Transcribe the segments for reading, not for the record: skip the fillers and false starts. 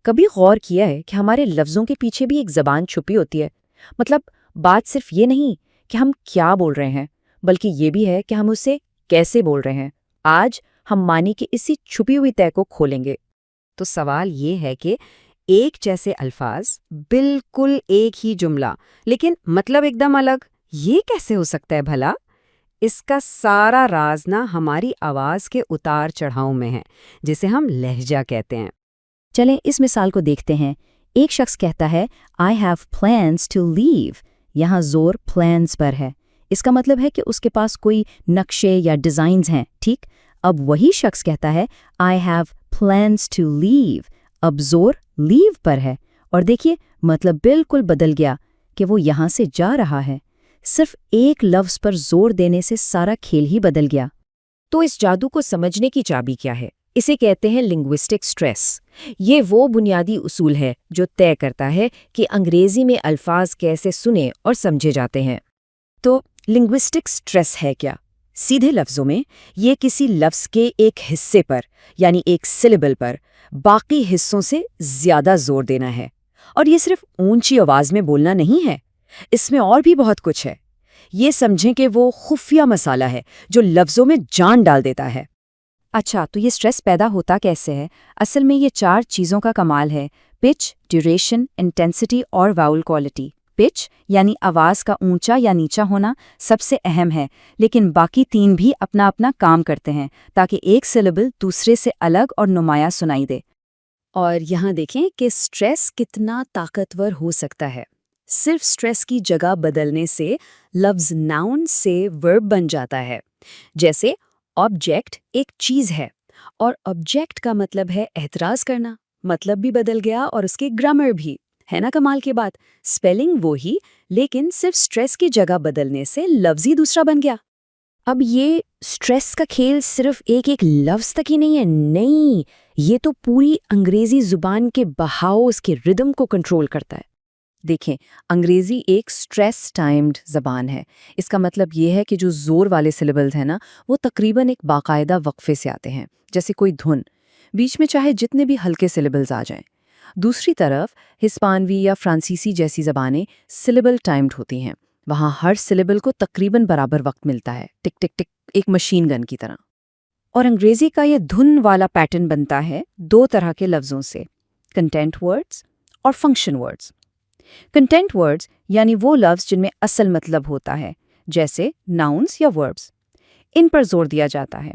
کبھی غور کیا ہے کہ ہمارے لفظوں کے پیچھے بھی ایک زبان چھپی ہوتی ہے؟ مطلب بات صرف یہ نہیں کہ ہم کیا بول رہے ہیں، بلکہ یہ بھی ہے کہ ہم اسے کیسے بول رہے ہیں۔ آج ہم معنی کی اسی چھپی ہوئی طے کو کھولیں گے۔ تو سوال یہ ہے کہ ایک جیسے الفاظ، بالکل ایک ہی جملہ، لیکن مطلب ایک دم الگ، یہ کیسے ہو سکتا ہے بھلا؟ اس کا سارا راز نہ ہماری آواز کے اتار چڑھاؤ میں ہے، جسے ہم لہجہ کہتے ہیں۔ چلیں اس مثال کو دیکھتے ہیں۔ ایک شخص کہتا ہے I have plans to leave۔ یہاں زور plans پر ہے۔ اس کا مطلب ہے کہ اس کے پاس کوئی نقشے یا ڈیزائنز ہیں، ٹھیک؟ اب وہی شخص کہتا ہے I have plans to leave۔ اب زور leave پر ہے، اور دیکھیے مطلب بالکل بدل گیا کہ وہ یہاں سے جا رہا ہے۔ صرف ایک لفظ پر زور دینے سے سارا کھیل ہی بدل گیا۔ تو اس جادو کو سمجھنے کی چابی کیا ہے؟ اسے کہتے ہیں لنگوسٹک سٹریس۔ یہ وہ بنیادی اصول ہے جو طے کرتا ہے کہ انگریزی میں الفاظ کیسے سنے اور سمجھے جاتے ہیں۔ تو لنگوسٹک سٹریس ہے کیا؟ سیدھے لفظوں میں یہ کسی لفظ کے ایک حصے پر، یعنی ایک سلیبل پر، باقی حصوں سے زیادہ زور دینا ہے۔ اور یہ صرف اونچی آواز میں بولنا نہیں ہے، اس میں اور بھی بہت کچھ ہے۔ یہ سمجھیں کہ وہ خفیہ مسالہ ہے جو لفظوں میں جان ڈال دیتا ہے۔ اچھا، تو یہ سٹریس پیدا ہوتا کیسے ہے؟ اصل میں یہ 4 چیزوں کا کمال ہے: پچ، ڈیوریشن، انٹینسٹی اور واؤل کوالٹی۔ پچ یعنی آواز کا اونچا یا نیچا ہونا سب سے اہم ہے، لیکن باقی 3 بھی اپنا اپنا کام کرتے ہیں تاکہ ایک سلیبل دوسرے سے الگ اور نمایاں سنائی دے۔ اور یہاں دیکھیں کہ سٹریس کتنا طاقتور ہو سکتا ہے۔ صرف سٹریس کی جگہ بدلنے سے لفظ ناؤن سے ورب بن جاتا ہے۔ جیسے آبجیکٹ ایک چیز ہے، اور آبجیکٹ کا مطلب ہے اعتراض کرنا، مطلب بھی بدل گیا اور اس کی گرامر بھی، ہے نا کمال کی بات؟ سپیلنگ وہی، لیکن صرف سٹریس کی جگہ بدلنے سے لفظ ہی دوسرا بن گیا۔ اب یہ سٹریس کا کھیل صرف ایک لفظ تک ہی نہیں ہے، نہیں، یہ تو پوری انگریزی زبان کے بہاؤ، اس کے ردم کو کنٹرول کرتا ہے۔ دیکھیں، انگریزی ایک سٹریس ٹائمڈ زبان ہے۔ اس کا مطلب یہ ہے کہ جو زور والے سلیبلز ہیں نا، وہ تقریباً ایک باقاعدہ وقفے سے آتے ہیں، جیسے کوئی دھن، بیچ میں چاہے جتنے بھی ہلکے سلیبلز آ جائیں۔ دوسری طرف ہسپانوی یا فرانسیسی جیسی زبانیں سلیبل ٹائمڈ ہوتی ہیں، وہاں ہر سلیبل کو تقریباً برابر وقت ملتا ہے، ٹک ٹک ٹک، ایک مشین گن کی طرح۔ اور انگریزی کا یہ دھن والا پیٹرن بنتا ہے 2 طرح کے لفظوں سے: کنٹینٹ ورڈز اور فنکشن ورڈز۔ کنٹینٹ ورڈز یعنی وہ لفظ جن میں اصل مطلب ہوتا ہے، جیسے ناؤنز یا وربز، ان پر زور دیا جاتا ہے۔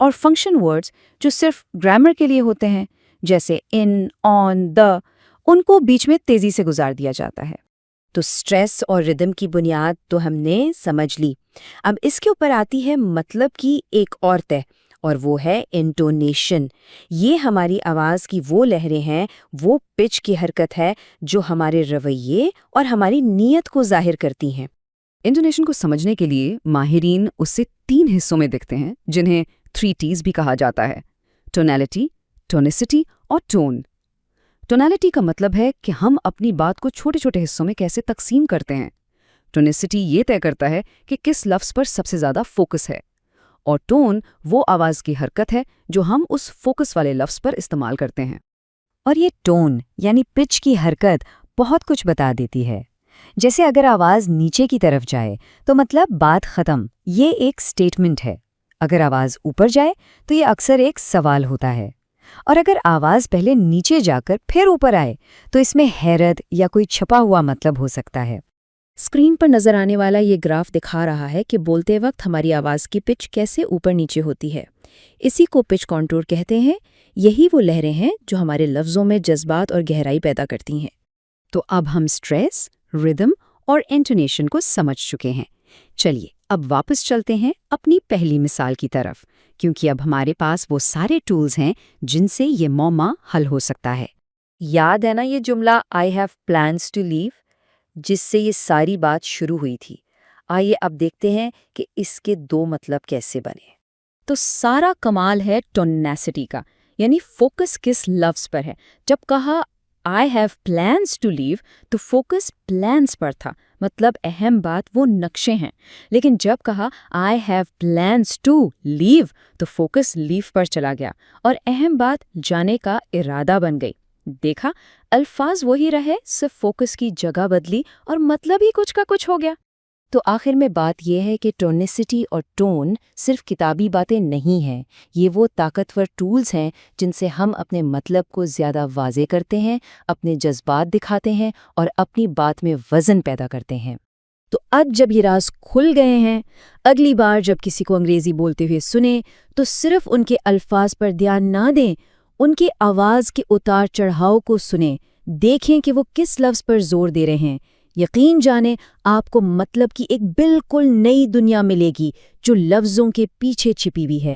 اور فنکشن ورڈز جو صرف گرامر کے لیے ہوتے ہیں، جیسے ان، آن، دا، ان کو بیچ میں تیزی سے گزار دیا جاتا ہے۔ تو سٹریس اور ردم کی بنیاد تو ہم نے سمجھ لی۔ اب اس کے اوپر آتی ہے مطلب کی ایک اور طے، اور وہ ہے انٹونیشن۔ یہ ہماری آواز کی وہ لہریں ہیں، وہ پچ کی حرکت ہے جو ہمارے رویے اور ہماری نیت کو ظاہر کرتی ہیں۔ انٹونیشن کو سمجھنے کے لیے ماہرین اسے 3 حصوں میں دیکھتے ہیں، جنہیں 3 T's بھی کہا جاتا ہے: ٹونیلٹی، ٹونسٹی اور ٹون۔ ٹونیلٹی کا مطلب ہے کہ ہم اپنی بات کو چھوٹے چھوٹے حصوں میں کیسے تقسیم کرتے ہیں۔ ٹونسٹی یہ طے کرتا ہے کہ کس لفظ پر سب سے زیادہ فوکس ہے، اور ٹون وہ آواز کی حرکت ہے جو ہم اس فوکس والے لفظ پر استعمال کرتے ہیں۔ اور یہ ٹون یعنی پچ کی حرکت بہت کچھ بتا دیتی ہے۔ جیسے اگر آواز نیچے کی طرف جائے تو مطلب بات ختم، یہ ایک سٹیٹمنٹ ہے۔ اگر آواز اوپر جائے تو یہ اکثر ایک سوال ہوتا ہے۔ اور اگر آواز پہلے نیچے جا کر پھر اوپر آئے تو اس میں حیرت یا کوئی چھپا ہوا مطلب ہو سکتا ہے۔ اسکرین پر نظر آنے والا یہ گراف دکھا رہا ہے کہ بولتے وقت ہماری آواز کی پچ کیسے اوپر نیچے ہوتی ہے۔ اسی کو پچ کانٹور کہتے ہیں۔ یہی وہ لہریں ہیں جو ہمارے لفظوں میں جذبات اور گہرائی پیدا کرتی ہیں۔ تو اب ہم سٹریس، ردم اور انٹونیشن کو سمجھ چکے ہیں۔ چلیے اب واپس چلتے ہیں اپنی پہلی مثال کی طرف، کیونکہ اب ہمارے پاس وہ سارے ٹولز ہیں جن سے یہ معمہ حل ہو سکتا ہے۔ یاد ہے نا یہ جملہ I have plans to leave، جس سے یہ ساری بات شروع ہوئی تھی؟ آئیے اب دیکھتے ہیں کہ اس کے 2 مطلب کیسے بنے۔ تو سارا کمال ہے ٹونیسٹی کا، یعنی فوکس کس لفظ پر ہے۔ جب کہا I have plans to leave تو فوکس plans پر تھا، مطلب اہم بات وہ نقشے ہیں۔ لیکن جب کہا I have plans to leave تو فوکس leave پر چلا گیا، اور اہم بات جانے کا ارادہ بن گئی۔ دیکھا، الفاظ وہی رہے، صرف فوکس کی جگہ بدلی اور مطلب ہی کچھ کا کچھ ہو گیا۔ تو آخر میں بات یہ ہے کہ ٹونسٹی اور ٹون صرف کتابی باتیں نہیں ہیں، یہ وہ طاقتور ٹولز ہیں جن سے ہم اپنے مطلب کو زیادہ واضح کرتے ہیں، اپنے جذبات دکھاتے ہیں اور اپنی بات میں وزن پیدا کرتے ہیں۔ تو اب جب یہ راز کھل گئے ہیں، اگلی بار جب کسی کو انگریزی بولتے ہوئے سنیں تو صرف ان کے الفاظ پر دھیان نہ دیں، ان کی آواز کے اتار چڑھاؤ کو سنیں، دیکھیں کہ وہ کس لفظ پر زور دے رہے ہیں۔ یقین جانیں آپ کو مطلب کی ایک بالکل نئی دنیا ملے گی جو لفظوں کے پیچھے چھپی ہوئی ہے۔